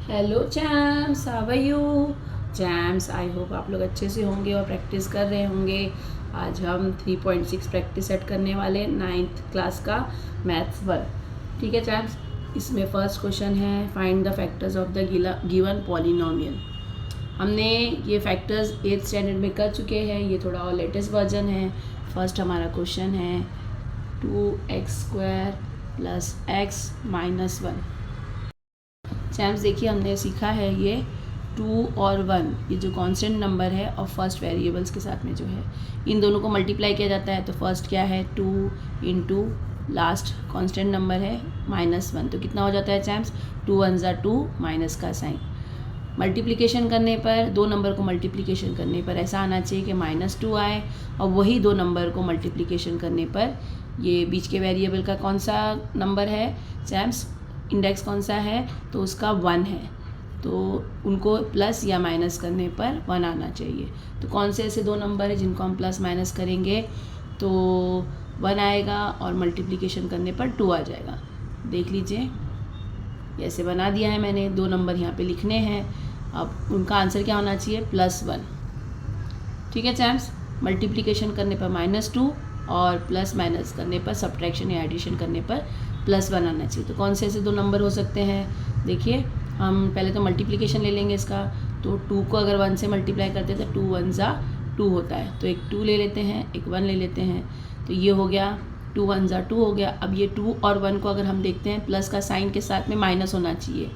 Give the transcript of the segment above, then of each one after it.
Hello champs, how are you champs? I hope आप लोग अच्छे से होंगे और प्रैक्टिस कर रहे होंगे। आज हम 3.6 प्रैक्टिस सेट करने वाले 9th क्लास का मैथ्स 1। ठीक है चैम्स, इसमें फर्स्ट क्वेश्चन है find the factors of the given polynomial. हमने ये फैक्टर्स 8th स्टैंडर्ड में कर चुके हैं, ये थोड़ा और लेटेस्ट वर्जन है। फर्स्ट हमारा क्वेश्चन है 2x² + x - 1। चैम्स देखिए, हमने सीखा है ये 2 और 1, ये जो कांस्टेंट नंबर है और फर्स्ट वेरिएबल्स के साथ में जो है इन दोनों को मल्टीप्लाई किया जाता है। तो फर्स्ट क्या है 2 इंटू लास्ट कांस्टेंट नंबर है -1, तो कितना हो जाता है चैम्स 2 1 ज़ा 2, माइनस का साइन। मल्टीप्लिकेशन करने पर दो नंबर को मल्टीप्लिकेशन करने पर ऐसा आना चाहिए कि -2 आए, और वही दो नंबर को मल्टीप्लिकेशन करने पर ये बीच के वेरिएबल का कौन सा नंबर है चैम्स, इंडेक्स कौन सा है, तो उसका 1 है, तो उनको प्लस या माइनस करने पर 1 आना चाहिए। तो कौन से ऐसे दो नंबर है जिनको हम प्लस माइनस करेंगे तो 1 आएगा और मल्टीप्लिकेशन करने पर 2 आ जाएगा। देख लीजिए, ऐसे बना दिया है मैंने, दो नंबर यहाँ पे लिखने हैं। अब उनका आंसर क्या होना चाहिए +1। ठीक है चैम्स, मल्टीप्लिकेशन करने पर -2 और प्लस माइनस करने पर, सब्ट्रैक्शन या एडिशन करने पर +1 आना चाहिए। तो कौन से ऐसे दो नंबर हो सकते हैं, देखिए हम पहले तो मल्टीप्लिकेशन ले लेंगे इसका। तो 2 को अगर 1 से मल्टीप्लाई करते हैं तो 2 1 ज़ा 2 होता है, तो एक 2 ले लेते हैं, एक 1 ले लेते हैं, तो ये हो गया 2 1 ज़ा 2 हो गया। अब ये 2 और 1 को अगर हम देखते हैं, प्लस का साइन के साथ में माइनस होना चाहिए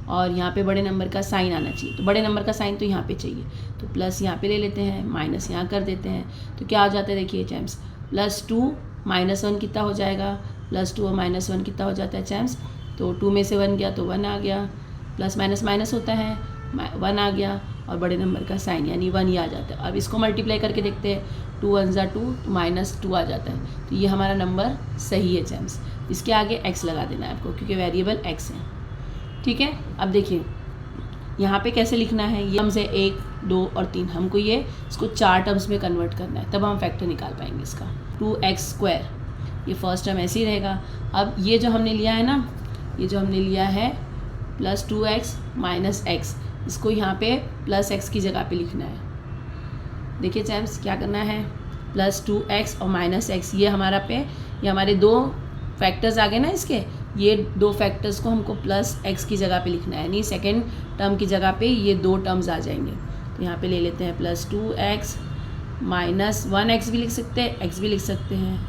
और यहाँ पे बड़े नंबर का साइन आना चाहिए। तो बड़े नंबर का साइन तो यहाँ पे चाहिए, तो प्लस यहाँ पे ले लेते हैं, माइनस यहाँ कर देते हैं। तो क्या हो जाता है देखिए चैम्स, +2 -1 कितना हो जाएगा, +2 और -1 कितना हो जाता है चैम्स, तो 2 में से 1 गया तो 1 आ गया, प्लस माइनस माइनस होता है, 1 आ गया और बड़े नंबर का साइन यानी 1 ही आ जाता है। अब इसको मल्टीप्लाई करके देखते हैं, 2 1 ज़ा 2, तो -2 आ जाता है। तो ये हमारा नंबर सही है चैम्स। इसके आगे x लगा देना है आपको क्योंकि वेरिएबल x है। ठीक है, अब देखिए यहाँ पे कैसे लिखना है, ये टर्म्स है 1 2 और 3, हमको ये इसको 4 टर्म्स में कन्वर्ट करना है, तब हम फैक्टर निकाल पाएंगे इसका। 2x², ये फर्स्ट टर्म ऐसे ही रहेगा। अब ये जो हमने लिया है ना, ये जो हमने लिया है +2x - x, इसको यहाँ पे +x की जगह पे लिखना है। देखिए चैम्स क्या करना है, +2x और -x, ये हमारे दो फैक्टर्स आ गए ना इसके, ये दो फैक्टर्स को हमको +x की जगह पे लिखना है, यानी सेकेंड टर्म की जगह पे ये दो टर्म्स आ जाएंगे। तो यहाँ पे ले लेते हैं +2x - 1x भी लिख सकते हैं, x भी लिख सकते हैं।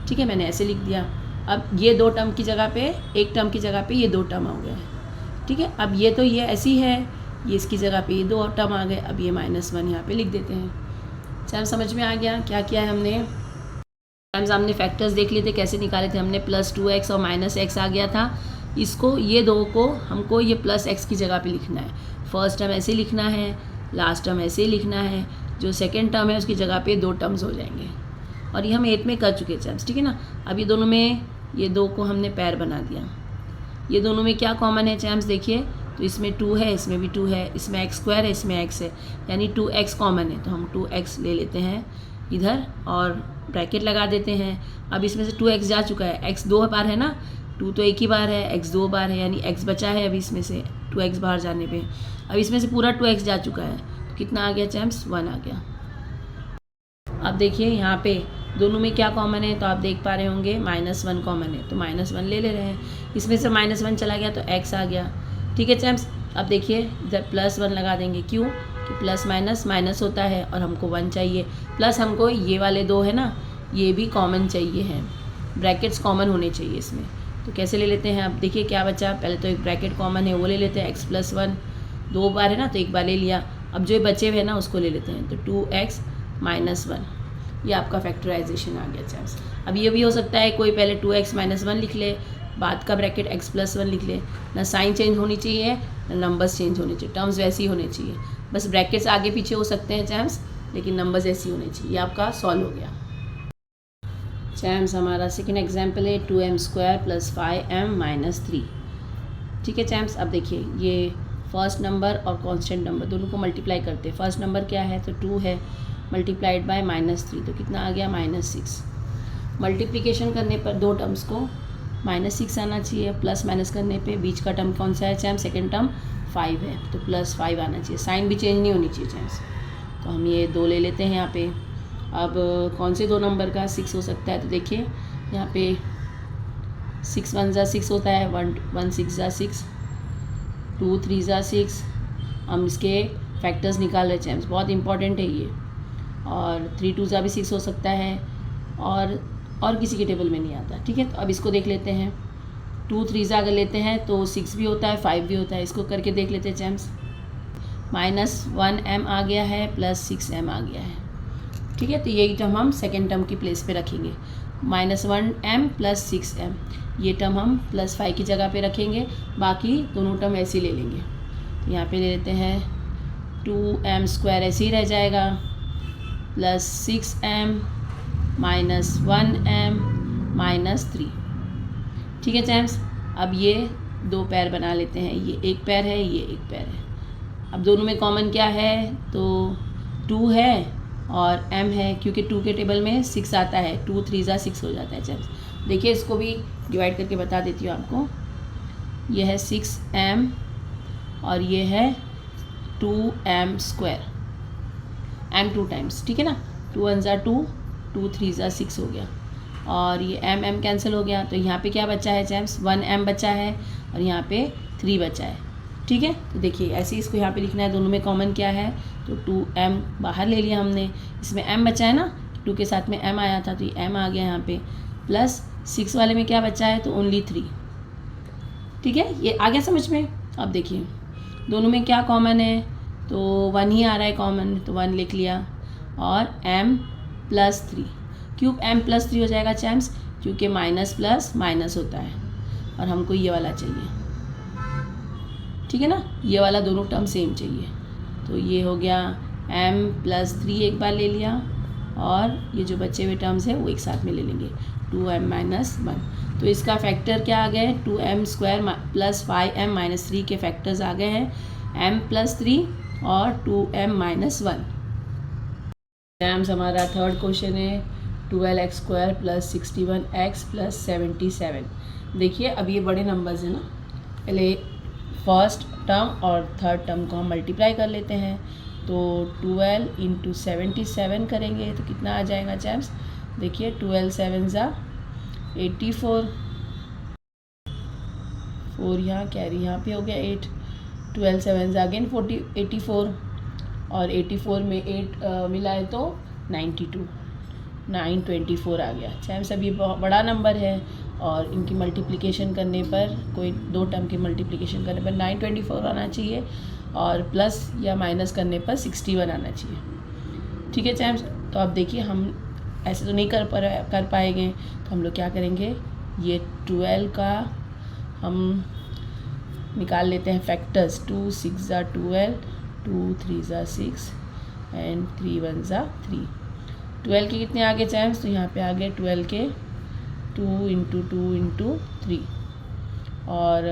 ठीक है, मैंने ऐसे लिख दिया। अब ये दो टर्म की जगह पे, एक टर्म की जगह पे ये दो टर्म हो गए। ठीक है, अब ये तो ये ऐसी है, ये इसकी जगह पे ये दो टर्म आ गए। अब ये -1 यहाँ पे लिख देते हैं। चल समझ में आ गया क्या किया है हमने। हमने फैक्टर्स देख लिए थे कैसे निकाले थे हमने, +2x और -x आ गया था। इसको ये दो को हमको ये +x की जगह पे लिखना है। फर्स्ट टर्म ऐसे लिखना है, लास्ट टर्म ऐसे ही लिखना है, जो सेकेंड टर्म है उसकी जगह पे दो टर्म्स हो जाएंगे। और ये हम 8 में कर चुके चैम्स, ठीक है ना। अब ये दोनों में, ये दो को हमने पैर बना दिया। ये दोनों में क्या कॉमन है चैम्स, देखिए तो इसमें 2 है, इसमें भी 2 है, इसमें x² है, इसमें x है, यानी 2x कॉमन है। तो हम 2x ले लेते हैं इधर और ब्रैकेट लगा देते हैं। अब इसमें से 2x जा चुका है, x 2 बार है ना, 2 तो एक ही बार है, x 2 बार है, यानी x बचा है अभी इसमें से 2x बाहर जाने पे। अब इसमें से पूरा 2x जा चुका है, तो कितना आ गया चैम्स 1 आ गया। अब देखिए यहाँ पे दोनों में क्या कॉमन है, तो आप देख पा रहे होंगे -1 कॉमन है, तो -1 ले रहे हैं। इसमें से -1 चला गया तो x आ गया। ठीक है चैम्स, अब देखिए इधर +1 लगा देंगे, क्यों कि प्लस माइनस माइनस होता है और हमको 1 चाहिए, प्लस हमको ये वाले दो है ना, ये भी कॉमन चाहिए हैं, ब्रैकेट्स कॉमन होने चाहिए इसमें। तो कैसे ले लेते हैं, अब देखिए क्या बचा, पहले तो एक ब्रैकेट कॉमन है वो ले लेते हैं, x + 1 दो बार है ना तो एक बार ले लिया। अब जो बचे हुए हैं ना उसको ले लेते हैं, तो 2x - 1, ये आपका फैक्टराइजेशन आ गया चैम्स। अब ये भी हो सकता है कोई पहले 2x - 1 लिख ले, बाद का ब्रैकेट x + 1 लिख ले, ना साइन चेंज होनी चाहिए ना नंबर्स चेंज होने चाहिए, टर्म्स वैसी होने चाहिए, बस ब्रैकेट्स आगे पीछे हो सकते हैं चैम्स, लेकिन नंबर्स ऐसी होने चाहिए। ये आपका सॉल्व हो गया चैम्स। हमारा सेकेंड एग्जाम्पल है 2m² + 5m - 3। ठीक है चैम्स, अब देखिए ये फर्स्ट नंबर और कांस्टेंट नंबर दोनों को मल्टीप्लाई करते हैं। फर्स्ट नंबर क्या है, तो 2 है, मल्टीप्लाइड बाय -3, तो कितना आ गया -6। मल्टीप्लिकेशन करने पर दो टर्म्स को -6 आना चाहिए। प्लस माइनस करने पे बीच का टर्म कौन सा है चैम? सेकेंड टर्म 5 है, तो +5 आना चाहिए। साइन भी चेंज नहीं होनी चाहिए चैम्स। तो हम ये 2 ले लेते हैं यहाँ पे। अब कौन से 2 नंबर का 6 हो सकता है? तो देखिए यहाँ पे 6 1 ज़ा 6 होता है, 1 6 ज़ा 6, 2 3 ज़ा 6। हम इसके फैक्टर्स निकाल रहे चैम्स, बहुत इंपॉर्टेंट है ये। और 3 2 ज़ा भी 6 हो सकता है, और किसी के टेबल में नहीं आता। ठीक है, तो अब इसको देख लेते हैं। 2 3 ज़ा अगर लेते हैं तो 6 भी होता है, 5 भी होता है। इसको करके देख लेते हैं चैम्स। -1m आ गया है, +6m आ गया है। ठीक है, तो यही टर्म हम सेकेंड टर्म की प्लेस पे रखेंगे। -1m +6m, ये टर्म हम +5 की जगह पे रखेंगे। बाकी दोनों टर्म ऐसे ही ले लेंगे। तो यहाँ पे ले लेते हैं 2m² ऐसे ही रह जाएगा, +6m -1m -3। ठीक है चैम्स, अब ये 2 पैर बना लेते हैं। ये एक पैर है, ये एक पैर है। अब दोनों में कॉमन क्या है? तो 2 है और m है, क्योंकि 2 के टेबल में 6 आता है। 2 3 ज़ा 6 हो जाता है चैम्स। देखिए इसको भी डिवाइड करके बता देती हूँ आपको। ये है 6m और ये है 2m², m 2 टाइम्स। ठीक है ना, 2 1 ज़ा 2, 2 3 ज़ा 6 हो गया, और ये m कैंसिल हो गया। तो यहाँ पे क्या बचा है चैम्स? 1m बचा है, और यहाँ पे 3 बचा है। ठीक है, तो देखिए ऐसे ही इसको यहाँ पे लिखना है। दोनों में कॉमन क्या है? तो 2m बाहर ले लिया हमने, इसमें m बचा है ना, 2 के साथ में m आया था तो ये m आ गया यहाँ पे, प्लस 6 वाले में क्या बचा है? तो ओनली 3। ठीक है, ये आ गया समझ में? अब देखिए दोनों में क्या कॉमन है? तो 1 ही आ रहा है कॉमन, तो 1 लिख लिया, और m +3। क्यों m +3 हो जाएगा चैम्स? क्योंकि माइनस प्लस माइनस होता है, और हमको ये वाला चाहिए। ठीक है ना, ये वाला दोनों टर्म सेम चाहिए। तो ये हो गया m +3 एक बार ले लिया, और ये जो बचे हुए टर्म्स हैं वो एक साथ में ले लेंगे, 2m -1। तो इसका फैक्टर क्या आ गए? 2m² + 5m -3 के फैक्टर्स आ गए हैं, m +3 और 2m -1। टर्म्स हमारा थर्ड क्वेश्चन है 12x² + 61x + 77। देखिए अब ये बड़े नंबर्स हैं ना, पहले फर्स्ट टर्म और थर्ड टर्म को हम मल्टीप्लाई कर लेते हैं। तो 12 × 77 करेंगे तो कितना आ जाएगा चैम्स? देखिए 12 7 ज़ा 84, 4 यहाँ कैरी यहाँ पे हो गया 8, 12 7 ज़ा अगेन 84, और 84 में 8 मिला है तो 92, 924 आ गया चैम्स। अब ये बहुत बड़ा नंबर है, और इनकी मल्टीप्लिकेशन करने पर, कोई 2 टर्म की मल्टीप्लिकेशन करने पर 924 आना चाहिए, और प्लस या माइनस करने पर 61 आना चाहिए। ठीक है चैम्स, तो अब देखिए हम ऐसे तो नहीं कर पाएंगे, तो हम लोग क्या करेंगे? ये 12 का हम निकाल लेते हैं फैक्टर्स। 2 6 ज़ा 12, 2 3 ज़ा 6 एंड 3 1 ज़ा 3। 12 के कितने आ गए चैम्स? तो यहाँ पे आ गए 12 के 2 × 2 × 3, और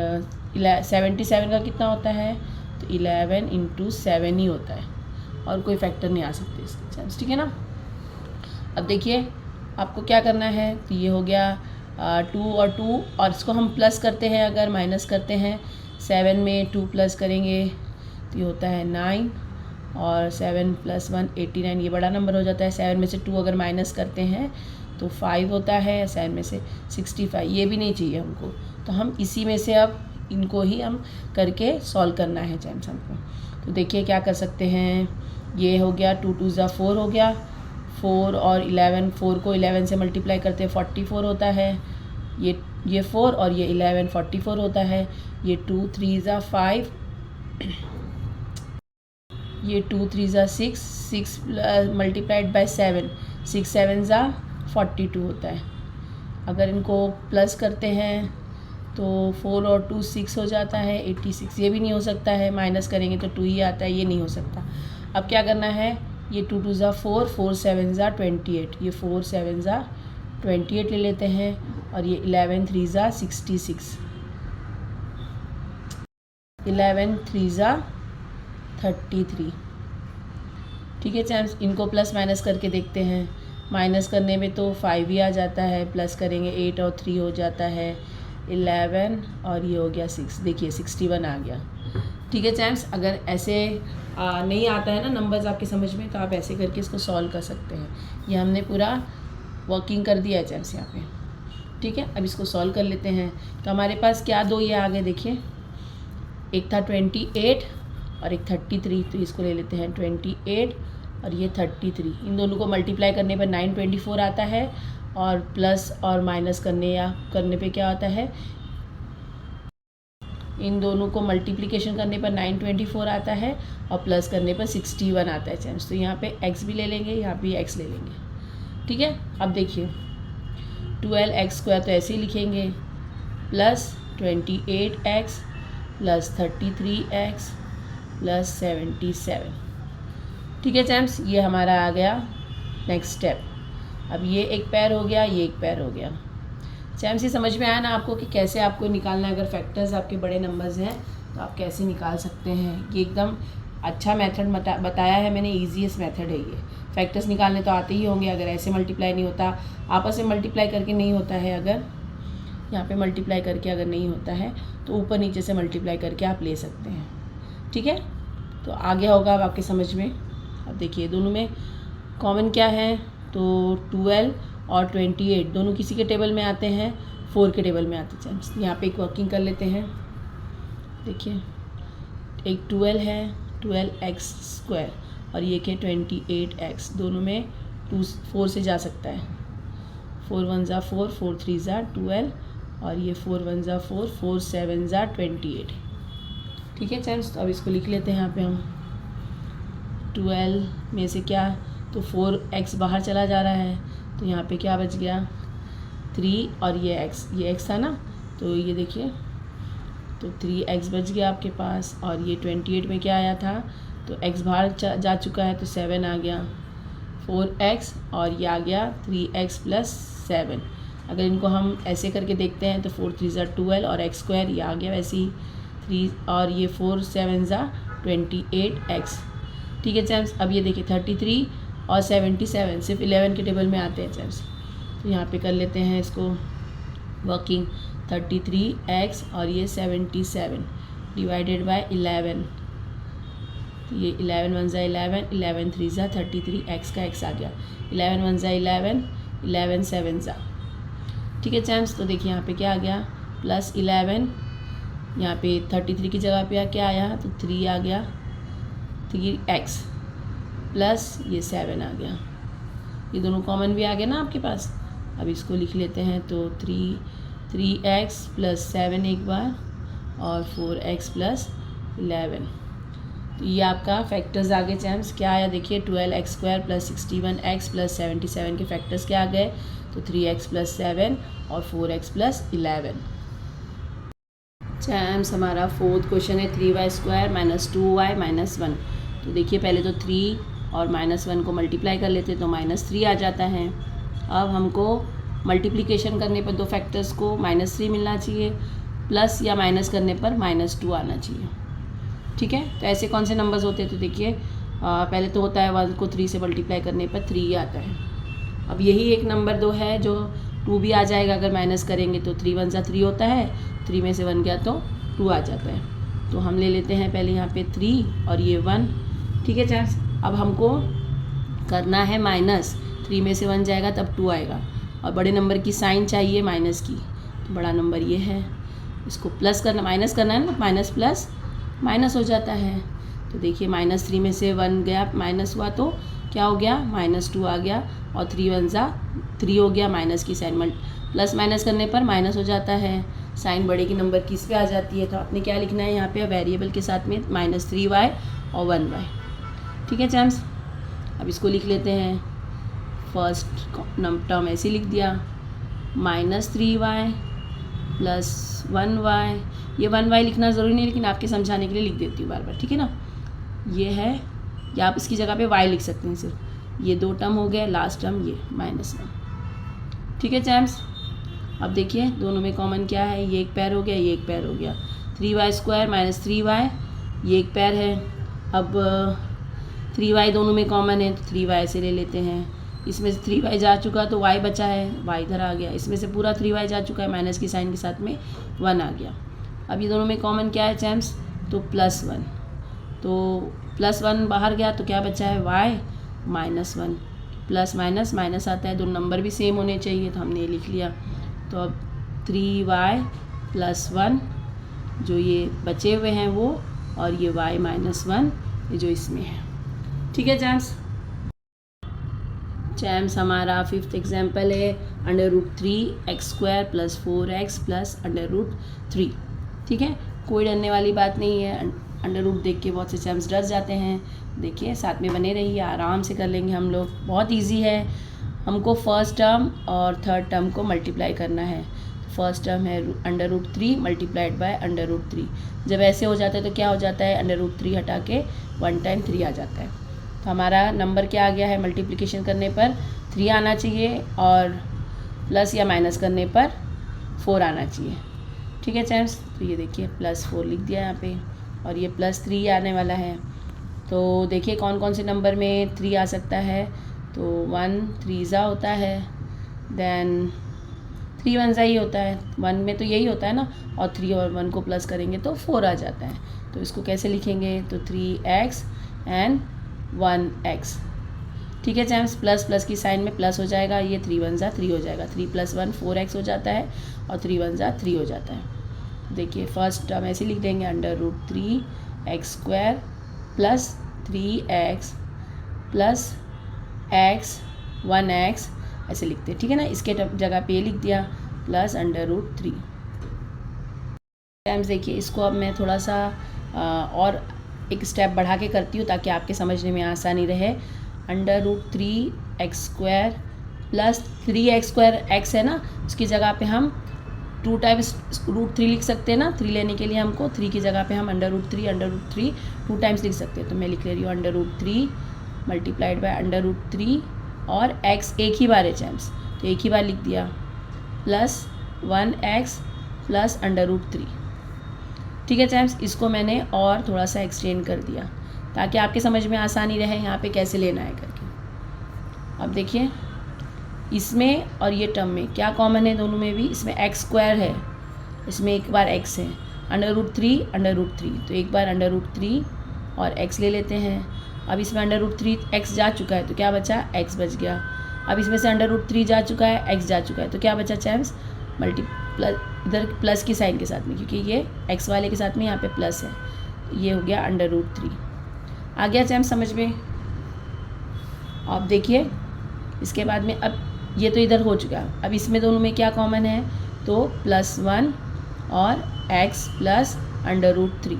77 का कितना होता है? तो 11 × 7 ही होता है, और कोई फैक्टर नहीं आ सकते इसके चैम्स। ठीक है ना, अब देखिए आपको क्या करना है। तो ये हो गया 2 और 2, और इसको हम प्लस करते हैं, अगर माइनस करते हैं 7 में 2 प्लस करेंगे तो ये होता है 9, और 7 + 1 89, ये बड़ा नंबर हो जाता है। 7 में से 2 अगर माइनस करते हैं तो 5 होता है, 7 में से 65, ये भी नहीं चाहिए हमको। तो हम इसी में से अब इनको ही हम करके सॉल्व करना है चैम्स हमको। तो देखिए क्या कर सकते हैं। ये हो गया 2 2 ज़ा 4 हो गया, 4 और 11, 4 को 11 से मल्टीप्लाई करते हैं 44 होता है। ये 4 और ये 11 44 होता है। ये 2 3 ज़ा 5, ये 2 3 ज़ा 6, 6 मल्टीप्लाइड बाय 7, 6 7 ज़ा 42 होता है। अगर इनको प्लस करते हैं तो 4 और 2 6 हो जाता है 86। ये भी नहीं हो सकता है, माइनस करेंगे तो 2 ही आता है, ये नहीं हो सकता। अब क्या करना है? ये 2 2 ज़ा 4, 4 7 ज़ा 28, ये 4 7 ज़ा 28 ले लेते हैं, और ये 11 3 ज़ा 66, 11 3 ज़ा 33। ठीक है चैम्स, इनको प्लस माइनस करके देखते हैं। माइनस करने में तो 5 ही आ जाता है, प्लस करेंगे 8 और 3 हो जाता है 11 और ये हो गया 6, देखिए 61 आ गया। ठीक है चैम्प्स, अगर ऐसे नहीं आता है ना नंबर्स आपके समझ में, तो आप ऐसे करके इसको सॉल्व कर सकते हैं। ये हमने पूरा वर्किंग कर दिया है चैम्प्स यहाँ पे। ठीक है, अब इसको सॉल्व कर लेते हैं। तो हमारे पास क्या दो ये आ गए, देखिए एक था 28 और एक 33, तो इसको ले लेते हैं 28 और ये 33। इन दोनों को मल्टीप्लाई करने पर 924 आता है, और प्लस और माइनस करने पे क्या होता है, इन दोनों को मल्टीप्लिकेशन करने पर 924 आता है और प्लस करने पर 61 आता है चैम्प्स। तो यहाँ पे x भी ले लेंगे, यहाँ पे x ले लेंगे। ठीक है, अब देखिए 12x² तो ऐसे ही लिखेंगे, plus 28x plus 33x plus 77। ठीक है चैम्प्स, ये हमारा आ गया नेक्स्ट स्टेप। अब ये एक पैर हो गया, ये एक पैर हो गया। चैम्प्स ये समझ में आया ना आपको कि कैसे आपको निकालना है। अगर फैक्टर्स आपके बड़े नंबर्स हैं तो आप कैसे निकाल सकते हैं। ये एकदम अच्छा मेथड बताया है मैंने, ईजीएस्ट मेथड है ये। फैक्टर्स निकालने तो आते ही होंगे। अगर ऐसे मल्टीप्लाई नहीं होता, आपस में मल्टीप्लाई करके नहीं होता है, अगर यहाँ पे मल्टीप्लाई करके अगर नहीं होता है तो ऊपर नीचे से मल्टीप्लाई करके आप ले सकते हैं। ठीक है, तो आ गया होगा अब आपके समझ में। अब देखिए दोनों में कॉमन क्या है, तो 12 और 28 दोनों किसी के टेबल में आते हैं, 4 के टेबल में आते हैं। यहाँ पे एक वर्किंग कर लेते हैं। देखिए एक 12 है, 12x² और ये के 28x, दोनों में 4 से जा सकता है। 4 1 ज़ा 4, 4 3 ज़ा 12 और ये 4 1 ज़ा 4, 4 7 ज़ा 28। ठीक है चैम्प्स, तो अब इसको लिख लेते हैं यहाँ पे हम। 12 में से क्या, तो 4x बाहर चला जा रहा है, तो यहाँ पे क्या बच गया 3 और ये x था ना, तो ये देखिए तो 3x बच गया आपके पास। और ये 28 में क्या आया था, तो x बाहर जा चुका है तो 7 आ गया, 4x और ये आ गया 3x प्लस 7। अगर इनको हम ऐसे करके देखते हैं तो 4 3 ज़ा 12 और x² ये आ गया वैसे ही 3 और ये 4 7 ज़ा 28x। ठीक है चैम्प्स, अब ये देखिए 33 और 77 सिर्फ 11 के टेबल में आते हैं चैम्प्स। तो यहाँ पे कर लेते हैं इसको वर्किंग। 33x और ये 77 डिवाइडेड बाय 11, तो ये 11 1 ज़ा 11, 11 3 ज़ा 33, x का x आ गया, 11 1 ज़ा 11, 11 7 ज़ा। ठीक है चैम्प्स, तो देखिए यहाँ पे क्या आ गया प्लस 11, यहाँ पे 33 की जगह पे क्या आया, तो 3 आ गया, 3x प्लस ये 7 आ गया। ये दोनों कॉमन भी आ गया ना आपके पास। अब इसको लिख लेते हैं, तो 3x प्लस 7 एक बार और 4x प्लस 11। तो ये आपका फैक्टर्स आ गए चैम्प्स। क्या आया देखिए 12x² प्लस 61x प्लस 77 के फैक्टर्स क्या आ गए, तो 3x प्लस 7 और 4x प्लस 11। चैम्प्स हमारा फोर्थ क्वेश्चन है 3y² माइनस 2y माइनस 1। तो देखिए पहले तो 3 और -1 को मल्टीप्लाई कर लेते तो -3 आ जाता है। अब हमको मल्टीप्लिकेशन करने पर दो फैक्टर्स को -3 मिलना चाहिए, प्लस या माइनस करने पर -2 आना चाहिए। ठीक है, तो ऐसे कौन से नंबर्स होते हैं, तो देखिए पहले तो होता है 1 को 3 से मल्टीप्लाई करने पर 3 आता है। अब यही एक नंबर 2 है जो 2 भी आ जाएगा, अगर माइनस करेंगे तो 3 1 ज़ा 3 होता है, 3 में से 1 गया तो 2 आ जाता है। तो हम ले लेते हैं पहले यहाँ पे 3 और ये 1। ठीक है चैप्स, अब हमको करना है माइनस, 3 में से 1 जाएगा तब 2 आएगा, और बड़े नंबर की साइन चाहिए माइनस की, तो बड़ा नंबर ये है। इसको प्लस करना, माइनस करना है ना, माइनस प्लस माइनस हो जाता है। तो देखिए -3 में से 1 गया, माइनस हुआ तो क्या हो गया -2 आ गया, और 3 1 ज़ा 3 हो गया, माइनस की साइन प्लस माइनस करने पर माइनस हो जाता है, साइन बड़े की नंबर की इस पे आ जाती है। तो आपने क्या लिखना है यहाँ पे वेरिएबल के साथ में -3y और 1y। ठीक है चैम्स, अब इसको लिख लेते हैं। फर्स्ट टर्म ऐसे लिख दिया, -3y प्लस 1y। ये 1y लिखना ज़रूरी नहीं, लेकिन आपके समझाने के लिए लिख देती हूँ बार बार, ठीक है ना। ये है, या आप इसकी जगह पे y लिख सकते हैं सिर्फ। ये 2 टर्म हो गए, लास्ट टर्म ये -1। ठीक है चैम्स, अब देखिए दोनों में कॉमन क्या है, ये एक पैर हो गया, ये एक पैर हो गया। 3y² माइनस 3y, ये एक पैर है। अब 3y दोनों में कॉमन है तो 3y से ले लेते हैं। इसमें से 3y जा चुका तो y बचा है, y इधर आ गया। इसमें से पूरा 3y जा चुका है, माइनस की साइन के साथ में 1 आ गया। अब ये दोनों में कॉमन क्या है चैम्स, तो +1, तो +1 बाहर गया तो क्या बचा है y -1। प्लस माइनस माइनस आता है, दोनों नंबर भी सेम होने चाहिए तो हमने ये लिख लिया। तो अब 3y + 1 जो ये बचे हुए हैं वो, और ये y -1 ये जो इसमें है। ठीक है चैम्स हमारा 5th एग्जाम्पल है √3x² + 4x + √3। ठीक है, कोई डरने वाली बात नहीं है। अंडर रूट देख के बहुत से चैम्स डर जाते हैं। देखिए साथ में बने रहिए, आराम से कर लेंगे हम लोग, बहुत इजी है। हमको फर्स्ट टर्म और थर्ड टर्म को मल्टीप्लाई करना है। फर्स्ट टर्म है √3 × √3। जब ऐसे हो जाता है तो क्या हो जाता है, √3 हटा के 1 टाइम 3 आ जाता है। तो हमारा नंबर क्या आ गया है, मल्टीप्लिकेशन करने पर 3 आना चाहिए और प्लस या माइनस करने पर 4 आना चाहिए। ठीक है चैम्स, तो ये देखिए +4 लिख दिया यहाँ पे, और ये +3 आने वाला है। तो देखिए कौन कौन से नंबर में 3 आ सकता है, तो 1 3 होता है, देन 3 1 ही होता है, 1 में तो यही होता है ना, और 3 और 1 को प्लस करेंगे तो 4 आ जाता है। तो इसको कैसे लिखेंगे, तो 3x एंड 1x। ठीक है चैम्स, प्लस प्लस की साइन में प्लस हो जाएगा, ये 3 1 3 हो जाएगा, 3 + 1 4x हो जाता है, और 3 1 3 हो जाता है। देखिए फर्स्ट टर्म ऐसे लिख देंगे, √3x² + 3x + x 1x ऐसे लिखते हैं। ठीक है ना, इसके जगह पे ये लिख दिया प्लस √3। टाइम्स देखिए इसको अब मैं थोड़ा सा और एक स्टेप बढ़ा के करती हूँ ताकि आपके समझने में आसानी रहे। √3x² + 3x² x है ना, उसकी जगह पे हम 2 टाइम्स √3 लिख सकते हैं ना। 3 लेने के लिए हमको 3 की जगह पे हम √3 2 टाइम्स लिख सकते हैं। तो मैं लिख ले रही हूँ √3 × √3 और x एक ही बार है चैम्स, तो एक ही बार लिख दिया, प्लस 1x + √3। ठीक है चैम्स, इसको मैंने और थोड़ा सा एक्सटेंड कर दिया ताकि आपके समझ में आसानी रहे यहाँ पे कैसे लेना है करके। अब देखिए इसमें और ये टर्म में क्या कॉमन है, दोनों में भी इसमें x² है, इसमें एक बार x है, √3 तो एक बार √3 और x ले लेते हैं। अब इसमें √3 x जा चुका है तो क्या बचा, x बच गया। अब इसमें से √3 जा चुका है, x जा चुका है, तो क्या बचा चैम्स, इधर प्लस की साइन के साथ में, क्योंकि ये x वाले के साथ में यहाँ पे प्लस है, ये हो गया √3। आ गया चैम्स समझ में। अब देखिए इसके बाद में, अब ये तो इधर हो चुका, अब इसमें दोनों में क्या कॉमन है, तो +1 और x + √3।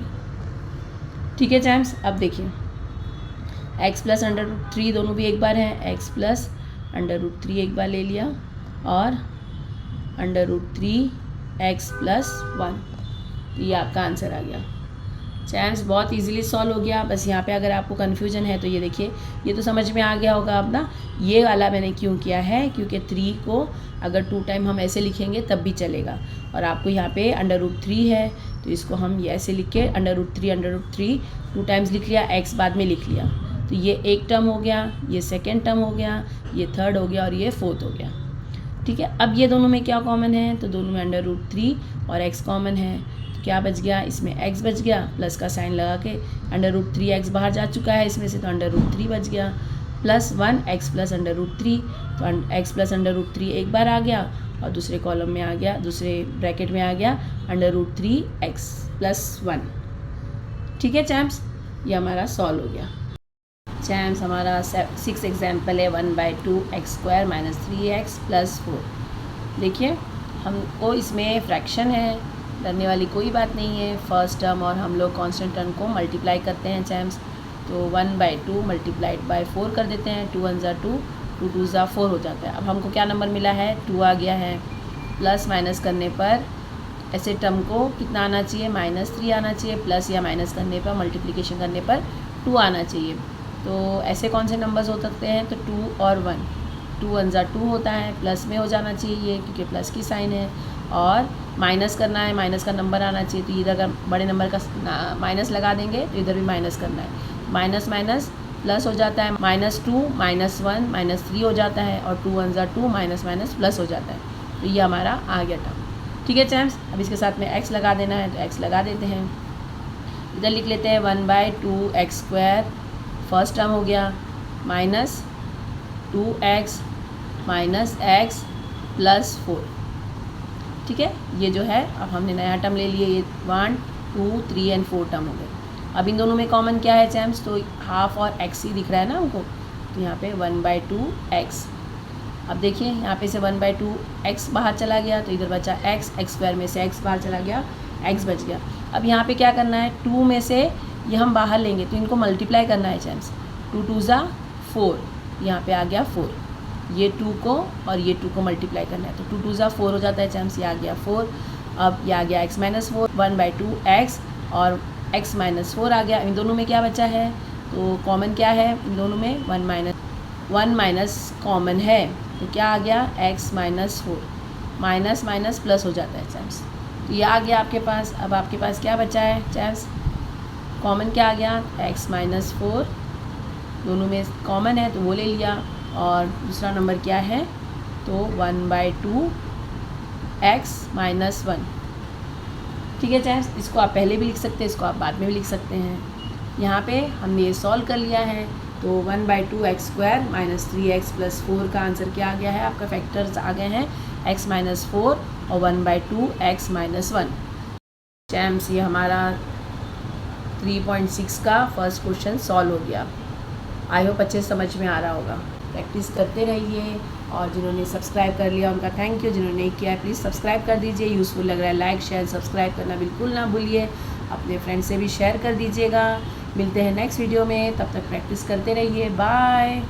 ठीक है चैम्स, अब देखिए x + √3 दोनों भी एक बार हैं, x + √3 एक बार ले लिया और √3x + 1, तो ये आपका आंसर आ गया। चैम्स बहुत इजीली सॉल्व हो गया। बस यहाँ पे अगर आपको कन्फ्यूजन है तो ये देखिए, ये तो समझ में आ गया होगा अब ना, ये वाला मैंने क्यों किया है, क्योंकि 3 को अगर 2 टाइम हम ऐसे लिखेंगे तब भी चलेगा, और आपको यहाँ पे √3 है तो इसको हम ये ऐसे लिख के √3 2 टाइम्स लिख लिया, x बाद में लिख लिया, तो ये एक टर्म हो गया, ये सेकेंड टर्म हो गया, ये थर्ड हो गया और ये फोर्थ हो गया। ठीक है, अब ये दोनों में क्या कॉमन है, तो दोनों में √3 और x कॉमन है, तो क्या बच गया, इसमें x बच गया, प्लस का साइन लगा के, √3x बाहर जा चुका है इसमें से, तो √3 बच गया, प्लस 1x + √3, तो x + √3 एक बार आ गया और दूसरे कॉलम में आ गया, दूसरे ब्रैकेट में आ गया √3x + 1। ठीक है चैम्प्स, ये हमारा सॉल्व हो गया। चैम्प्स हमारा 6 एग्जाम्पल है 1/2x² - 3x + 4। देखिए हमको इसमें फ्रैक्शन है, डरने वाली कोई बात नहीं है। फर्स्ट टर्म और हम लोग कांस्टेंट टर्म को मल्टीप्लाई करते हैं चैम्प्स, तो 1/2 × 4 कर देते हैं, 2 1 2, 2 2 4 हो जाता है। अब हमको क्या नंबर मिला है, 2 आ गया है। प्लस माइनस करने पर ऐसे टर्म को कितना आना चाहिए, -3 आना चाहिए, प्लस या माइनस करने पर, मल्टीप्लिकेशन करने पर 2 आना चाहिए। तो ऐसे कौन से नंबर्स हो सकते हैं, तो 2 और 1, 2 1 2 होता है, प्लस में हो जाना चाहिए ये, क्योंकि प्लस की साइन है, और माइनस करना है, माइनस का नंबर आना चाहिए, तो इधर अगर बड़े नंबर का माइनस लगा देंगे तो इधर भी माइनस करना है, माइनस माइनस प्लस हो जाता है, -2 -1 -3 हो जाता है, और 2 1 2 माइनस माइनस प्लस हो जाता है। तो ये हमारा आ गया टर्म। ठीक है चैम्स, अब इसके साथ में x लगा देना है, तो x लगा देते हैं। इधर लिख लेते हैं 1/2x² फर्स्ट टर्म हो गया, -2x -x + 4। ठीक है, ये जो है अब हमने नया टर्म ले लिए, ये 1 2 3 एंड 4 टर्म हो गए। अब इन दोनों में कॉमन क्या है चैम्स, तो हाफ और x ही दिख रहा है ना हमको, तो यहाँ पे 1/2x। अब देखिए यहाँ पे से 1/2x बाहर चला गया, तो इधर बचा x² में से x बाहर चला गया, x बच गया। अब यहाँ पे क्या करना है, 2 में से ये हम बाहर लेंगे, तो इनको मल्टीप्लाई करना है चैम्स। 2 2 ज़ा 4, यहाँ पे आ गया 4, ये 2 को और ये 2 को मल्टीप्लाई करना है, तो 2 2 ज़ा 4 हो जाता है चैम्स, ये आ गया 4। अब ये आ गया x - 4, 1/2x और x - 4 आ गया। इन दोनों में क्या बचा है, तो कॉमन क्या है इन दोनों में, 1 माइनस कॉमन है, तो क्या आ गया x - 4, माइनस माइनस प्लस हो जाता है चैम्स, तो ये आ गया आपके पास। अब आपके पास क्या बचा है चैम्स, कॉमन क्या आ गया, x - 4, दोनों में कॉमन है तो वो ले लिया, और दूसरा नंबर क्या है, तो 1/2x - 1। ठीक है चैम्स, इसको आप पहले भी लिख सकते हैं, इसको आप बाद में भी लिख सकते हैं। यहाँ पे हमने ये सॉल्व कर लिया है, तो 1/2x² -3x + 4 का आंसर क्या आ गया है, आपका फैक्टर्स आ गए हैं x - 4 और 1/2x - 1। चैम्स, ये हमारा 3.6 का फर्स्ट क्वेश्चन सॉल्व हो गया। आई होप अच्छे समझ में आ रहा होगा। प्रैक्टिस करते रहिए, और जिन्होंने सब्सक्राइब कर लिया उनका थैंक यू, जिन्होंने नहीं किया है प्लीज़ सब्सक्राइब कर दीजिए। यूज़फुल लग रहा है, लाइक शेयर सब्सक्राइब करना बिल्कुल ना भूलिए। अपने फ्रेंड से भी शेयर कर दीजिएगा। मिलते हैं नेक्स्ट वीडियो में, तब तक प्रैक्टिस करते रहिए। बाय।